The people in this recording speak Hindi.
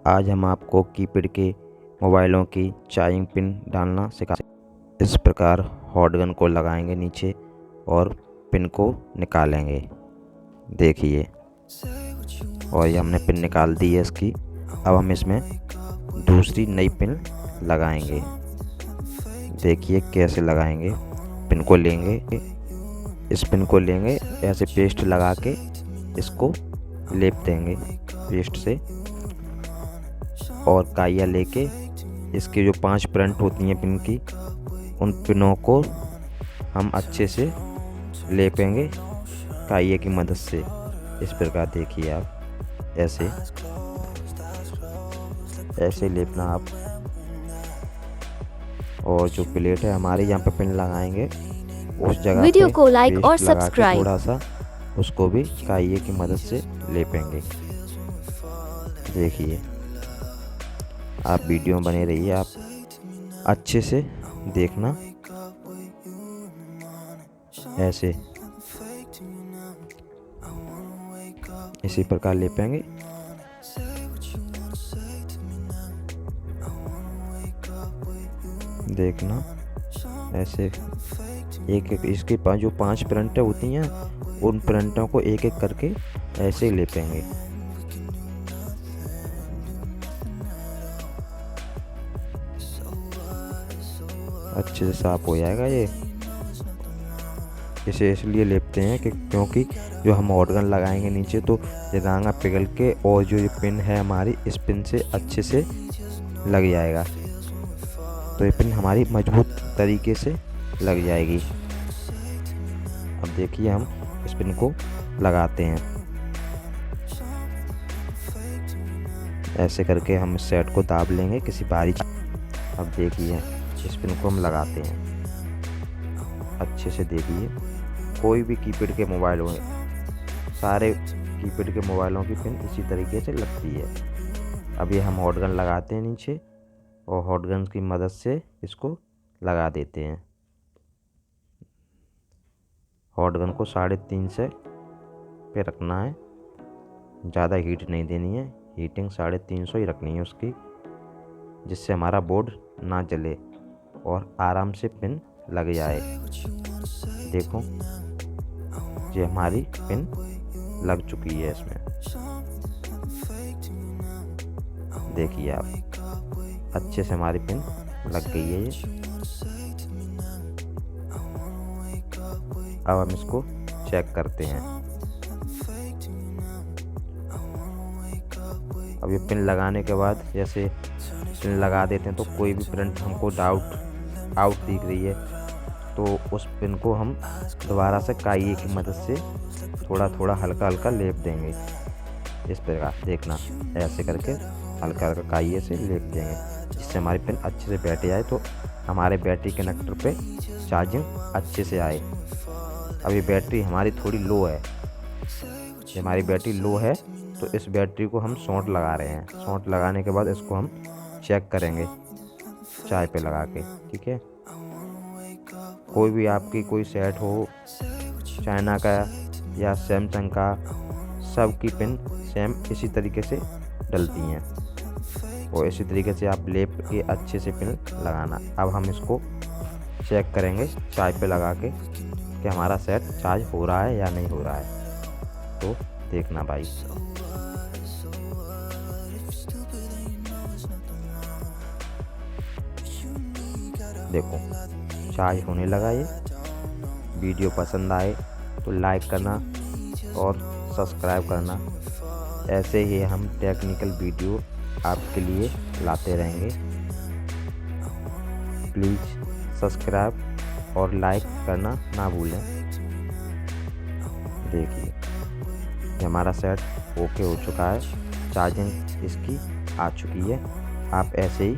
आज हम आपको कीपैड के मोबाइलों की चार्जिंग पिन डालना सिखाएंगे। इस प्रकार हॉट गन को लगाएंगे नीचे और पिन को निकालेंगे। देखिए, और ये हमने पिन निकाल दी है इसकी। अब हम इसमें दूसरी नई पिन लगाएंगे। देखिए कैसे लगाएंगे। पिन को लेंगे, इस पिन को लेंगे, ऐसे पेस्ट लगा के इसको लेप देंगे पेस्ट से, और काइया लेके इसके जो 5 प्रिंट होती हैं पिन की, उन पिनों को हम अच्छे से लेपेंगे काइये की मदद से। इस प्रकार देखिए आप, ऐसे लेपना आप। और जो प्लेट है हमारी, यहाँ पे पिन लगाएंगे, उस जगह वीडियो पे को लाइक और पेस्ट लगा के सब्सक्राइब। थोड़ा सा उसको भी काइये की मदद से लेपेंगे। देखिए, आप वीडियो में बने रहिए, आप अच्छे से देखना। ऐसे इसी प्रकार लेपेंगे। देखना ऐसे एक एक इसके पास जो 5 प्रिंटें होती हैं, उन प्रिंटों को एक एक करके ऐसे लेपेंगे। अच्छे से साफ हो जाएगा ये। इसे इसलिए लेपते हैं कि क्योंकि जो हम हॉट गन लगाएंगे नीचे, तो ये रांगा पिघल के और जो ये पिन है हमारी, इस पिन से अच्छे से लग जाएगा, तो ये पिन हमारी मजबूत तरीके से लग जाएगी। अब देखिए हम इस पिन को लगाते हैं। ऐसे करके हम इस सेट को दाब लेंगे किसी भारी। अब देखिए इस पिन को हम लगाते हैं अच्छे से। देखिए, कोई भी कीपैड के मोबाइल हो, सारे कीपैड के मोबाइलों की पिन इसी तरीके से लगती है। अब ये हम हॉट गन लगाते हैं नीचे, और हॉट गन की मदद से इसको लगा देते हैं। हॉट गन को 350 पे रखना है, ज़्यादा हीट नहीं देनी है। हीटिंग 350 ही रखनी है उसकी, जिससे हमारा बोर्ड ना जले और आराम से पिन लग जाए। देखो, ये हमारी पिन लग चुकी है इसमें। देखिए आप, अच्छे से हमारी पिन लग गई है ये। अब हम इसको चेक करते हैं। अब ये पिन लगाने के बाद, जैसे पिन लगा देते हैं तो कोई भी प्रिंट हमको आउट दिख रही है, तो उस पिन को हम दोबारा से काइये की मदद से थोड़ा थोड़ा हल्का हल्का लेप देंगे। इस प्रकार देखना, ऐसे करके हल्का हल्का काइये से लेप देंगे, जिससे हमारी पिन अच्छे से बैठ जाए, तो हमारे बैटरी कनेक्टर पे चार्जिंग अच्छे से आए। अब ये बैटरी हमारी थोड़ी लो है, ये हमारी बैटरी लो है, तो इस बैटरी को हम शॉर्ट लगा रहे हैं। शॉर्ट लगाने के बाद इसको हम चेक करेंगे चाय पे लगा के। ठीक है, कोई भी आपकी कोई सेट हो, चाइना का या सैमसंग का, सब की पिन सेम इसी तरीके से डलती हैं, और इसी तरीके से आप लेप के अच्छे से पिन लगाना। अब हम इसको चेक करेंगे चाय पे लगा के कि हमारा सेट चार्ज हो रहा है या नहीं हो रहा है। तो देखना भाई, देखो चार्ज होने लगा ये। वीडियो पसंद आए तो लाइक करना और सब्सक्राइब करना। ऐसे ही हम टेक्निकल वीडियो आपके लिए लाते रहेंगे। प्लीज़ सब्सक्राइब और लाइक करना ना भूलें। देखिए, ये हमारा सेट ओके हो चुका है, चार्जिंग इसकी आ चुकी है। आप ऐसे ही